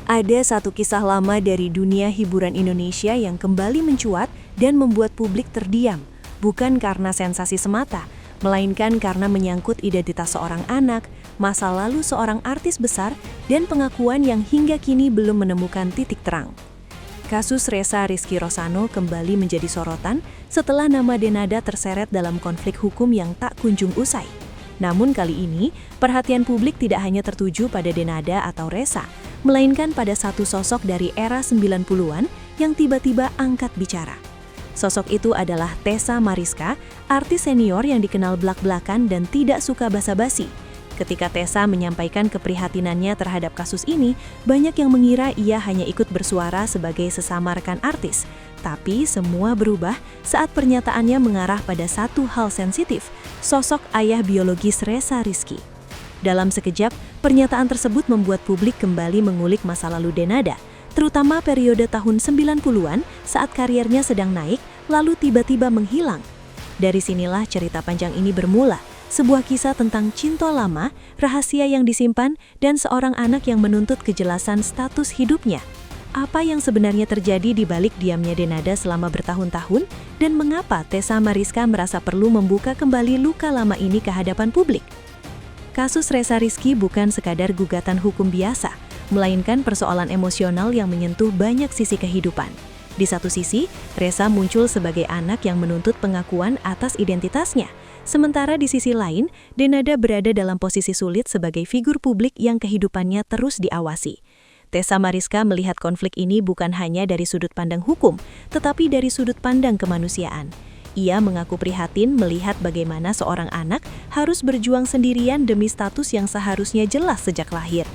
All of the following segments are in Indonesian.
Ada satu kisah lama dari dunia hiburan Indonesia yang kembali mencuat dan membuat publik terdiam, bukan karena sensasi semata, melainkan karena menyangkut identitas seorang anak, masa lalu seorang artis besar, dan pengakuan yang hingga kini belum menemukan titik terang. Kasus Ressa Rizky Rosano kembali menjadi sorotan setelah nama Denada terseret dalam konflik hukum yang tak kunjung usai. Namun kali ini, perhatian publik tidak hanya tertuju pada Denada atau Ressa, melainkan pada satu sosok dari era 90-an yang tiba-tiba angkat bicara. Sosok itu adalah Tessa Mariska, artis senior yang dikenal blak-blakan dan tidak suka basa-basi. Ketika Tessa menyampaikan keprihatinannya terhadap kasus ini, banyak yang mengira ia hanya ikut bersuara sebagai sesama rekan artis. Tapi semua berubah saat pernyataannya mengarah pada satu hal sensitif, sosok ayah biologis Ressa Rizky. Dalam sekejap, pernyataan tersebut membuat publik kembali mengulik masa lalu Denada, terutama periode tahun 90-an saat karirnya sedang naik, lalu tiba-tiba menghilang. Dari sinilah cerita panjang ini bermula, sebuah kisah tentang cinta lama, rahasia yang disimpan, dan seorang anak yang menuntut kejelasan status hidupnya. Apa yang sebenarnya terjadi di balik diamnya Denada selama bertahun-tahun, dan mengapa Tessa Mariska merasa perlu membuka kembali luka lama ini ke hadapan publik? Kasus Ressa Rizky bukan sekadar gugatan hukum biasa, melainkan persoalan emosional yang menyentuh banyak sisi kehidupan. Di satu sisi, Ressa muncul sebagai anak yang menuntut pengakuan atas identitasnya. Sementara di sisi lain, Denada berada dalam posisi sulit sebagai figur publik yang kehidupannya terus diawasi. Tessa Mariska melihat konflik ini bukan hanya dari sudut pandang hukum, tetapi dari sudut pandang kemanusiaan. Ia mengaku prihatin melihat bagaimana seorang anak harus berjuang sendirian demi status yang seharusnya jelas sejak lahir.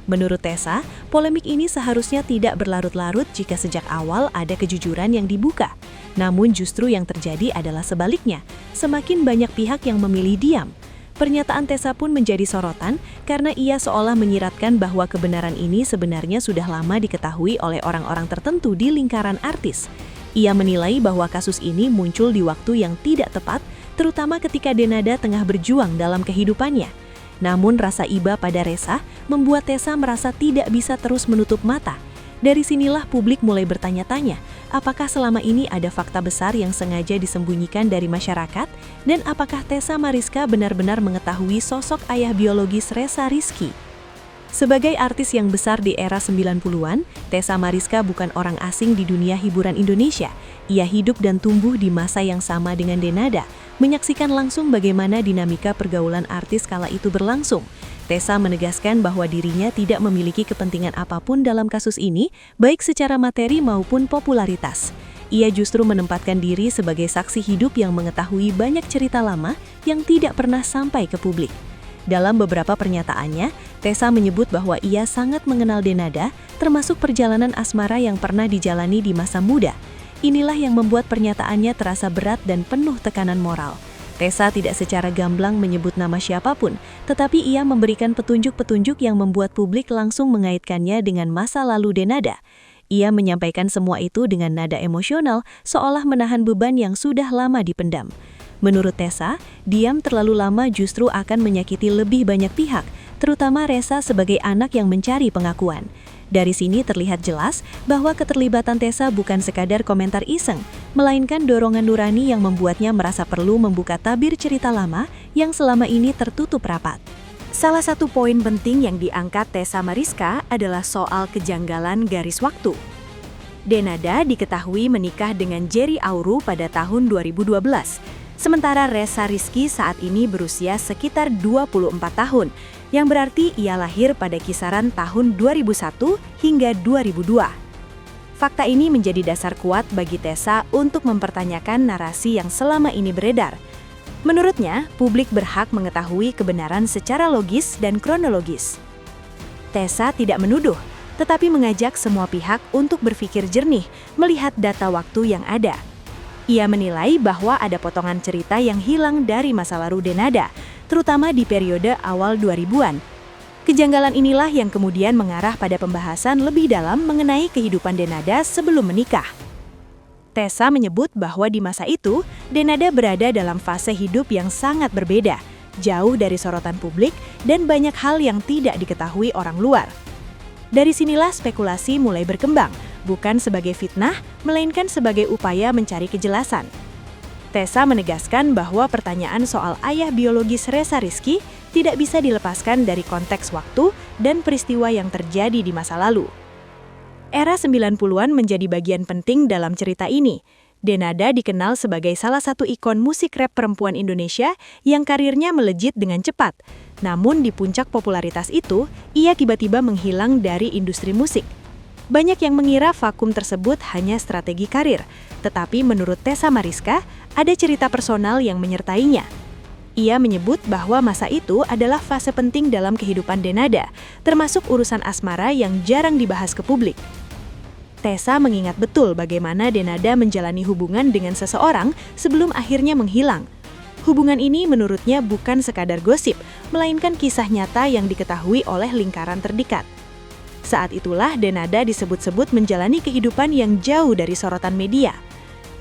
Menurut Tessa, polemik ini seharusnya tidak berlarut-larut jika sejak awal ada kejujuran yang dibuka. Namun justru yang terjadi adalah sebaliknya, semakin banyak pihak yang memilih diam. Pernyataan Tessa pun menjadi sorotan karena ia seolah menyiratkan bahwa kebenaran ini sebenarnya sudah lama diketahui oleh orang-orang tertentu di lingkaran artis. Ia menilai bahwa kasus ini muncul di waktu yang tidak tepat, terutama ketika Denada tengah berjuang dalam kehidupannya. Namun rasa iba pada Ressa membuat Tessa merasa tidak bisa terus menutup mata. Dari sinilah publik mulai bertanya-tanya, apakah selama ini ada fakta besar yang sengaja disembunyikan dari masyarakat, dan apakah Tessa Mariska benar-benar mengetahui sosok ayah biologis Ressa Rizky? Sebagai artis yang besar di era 90-an, Tessa Mariska bukan orang asing di dunia hiburan Indonesia. Ia hidup dan tumbuh di masa yang sama dengan Denada, menyaksikan langsung bagaimana dinamika pergaulan artis kala itu berlangsung. Tessa menegaskan bahwa dirinya tidak memiliki kepentingan apapun dalam kasus ini, baik secara materi maupun popularitas. Ia justru menempatkan diri sebagai saksi hidup yang mengetahui banyak cerita lama yang tidak pernah sampai ke publik. Dalam beberapa pernyataannya, Tessa menyebut bahwa ia sangat mengenal Denada, termasuk perjalanan asmara yang pernah dijalani di masa muda. Inilah yang membuat pernyataannya terasa berat dan penuh tekanan moral. Tessa tidak secara gamblang menyebut nama siapapun, tetapi ia memberikan petunjuk-petunjuk yang membuat publik langsung mengaitkannya dengan masa lalu Denada. Ia menyampaikan semua itu dengan nada emosional, seolah menahan beban yang sudah lama dipendam. Menurut Tessa, diam terlalu lama justru akan menyakiti lebih banyak pihak, terutama Ressa sebagai anak yang mencari pengakuan. Dari sini terlihat jelas bahwa keterlibatan Tessa bukan sekadar komentar iseng, melainkan dorongan nurani yang membuatnya merasa perlu membuka tabir cerita lama yang selama ini tertutup rapat. Salah satu poin penting yang diangkat Tessa Mariska adalah soal kejanggalan garis waktu. Denada diketahui menikah dengan Jerry Auru pada tahun 2012, sementara Ressa Rizky saat ini berusia sekitar 24 tahun, yang berarti ia lahir pada kisaran tahun 2001 hingga 2002. Fakta ini menjadi dasar kuat bagi Tessa untuk mempertanyakan narasi yang selama ini beredar. Menurutnya, publik berhak mengetahui kebenaran secara logis dan kronologis. Tessa tidak menuduh, tetapi mengajak semua pihak untuk berpikir jernih melihat data waktu yang ada. Ia menilai bahwa ada potongan cerita yang hilang dari masa lalu Denada, terutama di periode awal 2000-an. Kejanggalan inilah yang kemudian mengarah pada pembahasan lebih dalam mengenai kehidupan Denada sebelum menikah. Tessa menyebut bahwa di masa itu, Denada berada dalam fase hidup yang sangat berbeda, jauh dari sorotan publik dan banyak hal yang tidak diketahui orang luar. Dari sinilah spekulasi mulai berkembang, bukan sebagai fitnah, melainkan sebagai upaya mencari kejelasan. Tessa menegaskan bahwa pertanyaan soal ayah biologis Reza Rizky tidak bisa dilepaskan dari konteks waktu dan peristiwa yang terjadi di masa lalu. Era 90-an menjadi bagian penting dalam cerita ini. Denada dikenal sebagai salah satu ikon musik rap perempuan Indonesia yang karirnya melejit dengan cepat. Namun di puncak popularitas itu, ia tiba-tiba menghilang dari industri musik. Banyak yang mengira vakum tersebut hanya strategi karir, tetapi menurut Tessa Mariska, ada cerita personal yang menyertainya. Ia menyebut bahwa masa itu adalah fase penting dalam kehidupan Denada, termasuk urusan asmara yang jarang dibahas ke publik. Tessa mengingat betul bagaimana Denada menjalani hubungan dengan seseorang sebelum akhirnya menghilang. Hubungan ini menurutnya bukan sekadar gosip, melainkan kisah nyata yang diketahui oleh lingkaran terdekat. Saat itulah Denada disebut-sebut menjalani kehidupan yang jauh dari sorotan media.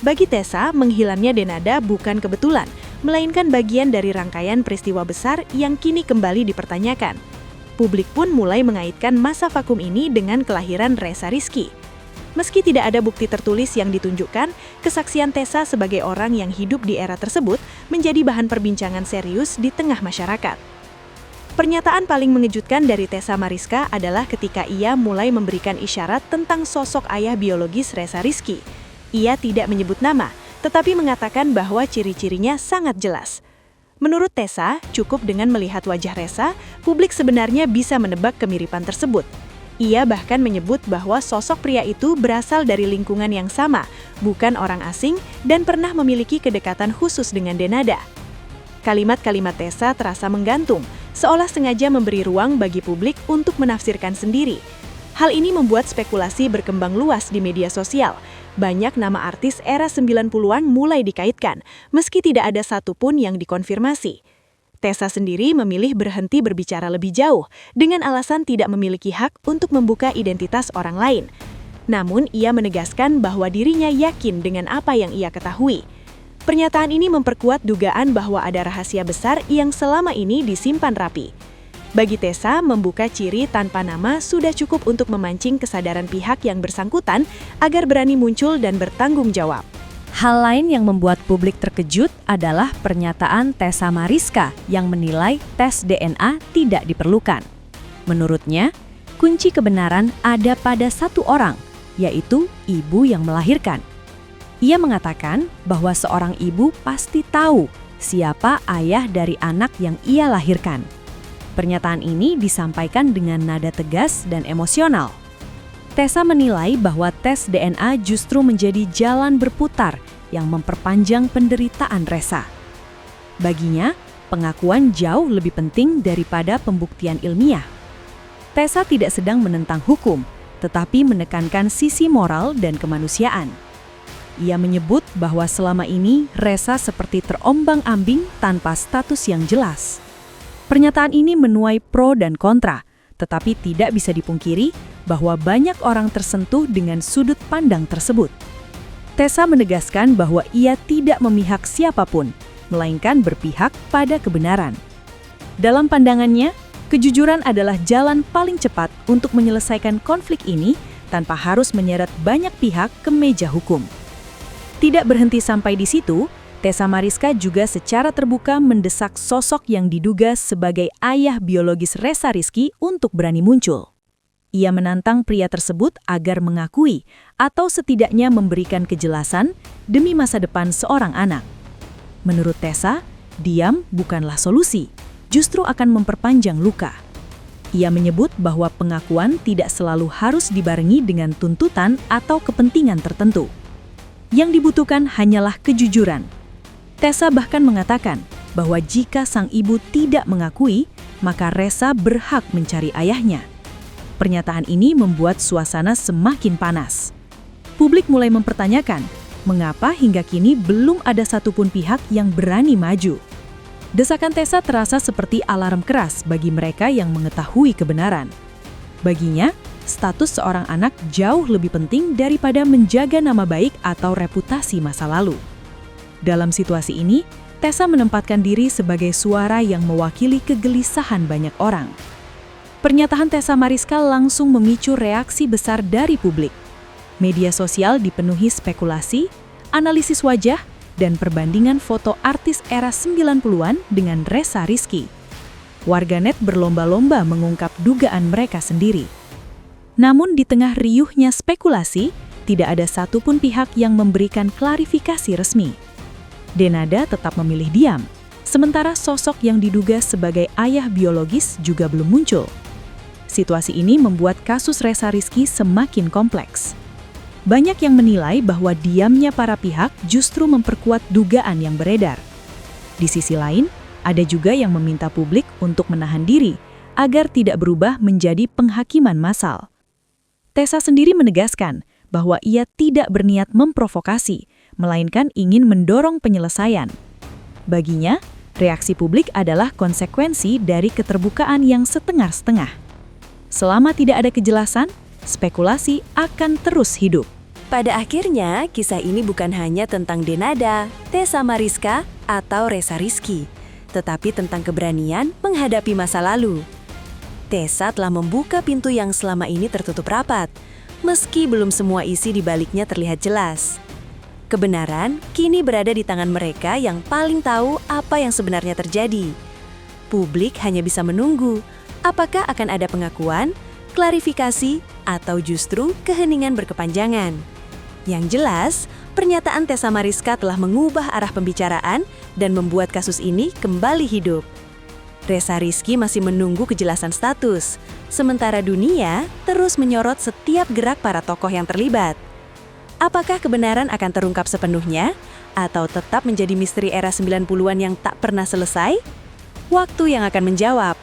Bagi Tessa, menghilangnya Denada bukan kebetulan, melainkan bagian dari rangkaian peristiwa besar yang kini kembali dipertanyakan. Publik pun mulai mengaitkan masa vakum ini dengan kelahiran Reza Rizky. Meski tidak ada bukti tertulis yang ditunjukkan, kesaksian Tessa sebagai orang yang hidup di era tersebut menjadi bahan perbincangan serius di tengah masyarakat. Pernyataan paling mengejutkan dari Tessa Mariska adalah ketika ia mulai memberikan isyarat tentang sosok ayah biologis Reza Rizky. Ia tidak menyebut nama, tetapi mengatakan bahwa ciri-cirinya sangat jelas. Menurut Tessa, cukup dengan melihat wajah Reza, publik sebenarnya bisa menebak kemiripan tersebut. Ia bahkan menyebut bahwa sosok pria itu berasal dari lingkungan yang sama, bukan orang asing, dan pernah memiliki kedekatan khusus dengan Denada. Kalimat-kalimat Tessa terasa menggantung, seolah sengaja memberi ruang bagi publik untuk menafsirkan sendiri. Hal ini membuat spekulasi berkembang luas di media sosial. Banyak nama artis era 90-an mulai dikaitkan, meski tidak ada satupun yang dikonfirmasi. Tessa sendiri memilih berhenti berbicara lebih jauh dengan alasan tidak memiliki hak untuk membuka identitas orang lain. Namun, ia menegaskan bahwa dirinya yakin dengan apa yang ia ketahui. Pernyataan ini memperkuat dugaan bahwa ada rahasia besar yang selama ini disimpan rapi. Bagi Tessa, membuka ciri tanpa nama sudah cukup untuk memancing kesadaran pihak yang bersangkutan agar berani muncul dan bertanggung jawab. Hal lain yang membuat publik terkejut adalah pernyataan Tessa Mariska yang menilai tes DNA tidak diperlukan. Menurutnya, kunci kebenaran ada pada satu orang, yaitu ibu yang melahirkan. Ia mengatakan bahwa seorang ibu pasti tahu siapa ayah dari anak yang ia lahirkan. Pernyataan ini disampaikan dengan nada tegas dan emosional. Tessa menilai bahwa tes DNA justru menjadi jalan berputar yang memperpanjang penderitaan Reza. Baginya, pengakuan jauh lebih penting daripada pembuktian ilmiah. Tessa tidak sedang menentang hukum, tetapi menekankan sisi moral dan kemanusiaan. Ia menyebut bahwa selama ini Reza seperti terombang-ambing tanpa status yang jelas. Pernyataan ini menuai pro dan kontra, tetapi tidak bisa dipungkiri bahwa banyak orang tersentuh dengan sudut pandang tersebut. Tessa menegaskan bahwa ia tidak memihak siapapun, melainkan berpihak pada kebenaran. Dalam pandangannya, kejujuran adalah jalan paling cepat untuk menyelesaikan konflik ini tanpa harus menyeret banyak pihak ke meja hukum. Tidak berhenti sampai di situ, Tessa Mariska juga secara terbuka mendesak sosok yang diduga sebagai ayah biologis Reza Rizky untuk berani muncul. Ia menantang pria tersebut agar mengakui atau setidaknya memberikan kejelasan demi masa depan seorang anak. Menurut Tessa, diam bukanlah solusi, justru akan memperpanjang luka. Ia menyebut bahwa pengakuan tidak selalu harus dibarengi dengan tuntutan atau kepentingan tertentu. Yang dibutuhkan hanyalah kejujuran. Tessa bahkan mengatakan bahwa jika sang ibu tidak mengakui, maka Reza berhak mencari ayahnya. Pernyataan ini membuat suasana semakin panas. Publik mulai mempertanyakan, mengapa hingga kini belum ada satupun pihak yang berani maju. Desakan Tessa terasa seperti alarm keras bagi mereka yang mengetahui kebenaran. Baginya, status seorang anak jauh lebih penting daripada menjaga nama baik atau reputasi masa lalu. Dalam situasi ini, Tessa menempatkan diri sebagai suara yang mewakili kegelisahan banyak orang. Pernyataan Tessa Mariska langsung memicu reaksi besar dari publik. Media sosial dipenuhi spekulasi, analisis wajah, dan perbandingan foto artis era 90-an dengan Ressa Rizky. Warganet berlomba-lomba mengungkap dugaan mereka sendiri. Namun di tengah riuhnya spekulasi, tidak ada satupun pihak yang memberikan klarifikasi resmi. Denada tetap memilih diam, sementara sosok yang diduga sebagai ayah biologis juga belum muncul. Situasi ini membuat kasus Ressa Rizky semakin kompleks. Banyak yang menilai bahwa diamnya para pihak justru memperkuat dugaan yang beredar. Di sisi lain, ada juga yang meminta publik untuk menahan diri agar tidak berubah menjadi penghakiman massal. Tessa sendiri menegaskan bahwa ia tidak berniat memprovokasi, melainkan ingin mendorong penyelesaian. Baginya, reaksi publik adalah konsekuensi dari keterbukaan yang setengah-setengah. Selama tidak ada kejelasan, spekulasi akan terus hidup. Pada akhirnya, kisah ini bukan hanya tentang Denada, Tessa Mariska, atau Ressa Rizky, tetapi tentang keberanian menghadapi masa lalu. Tessa telah membuka pintu yang selama ini tertutup rapat, meski belum semua isi di baliknya terlihat jelas. Kebenaran kini berada di tangan mereka yang paling tahu apa yang sebenarnya terjadi. Publik hanya bisa menunggu, apakah akan ada pengakuan, klarifikasi, atau justru keheningan berkepanjangan. Yang jelas, pernyataan Tessa Mariska telah mengubah arah pembicaraan dan membuat kasus ini kembali hidup. Ressa Rizky masih menunggu kejelasan status, sementara dunia terus menyorot setiap gerak para tokoh yang terlibat. Apakah kebenaran akan terungkap sepenuhnya, atau tetap menjadi misteri era 90-an yang tak pernah selesai? Waktu yang akan menjawab.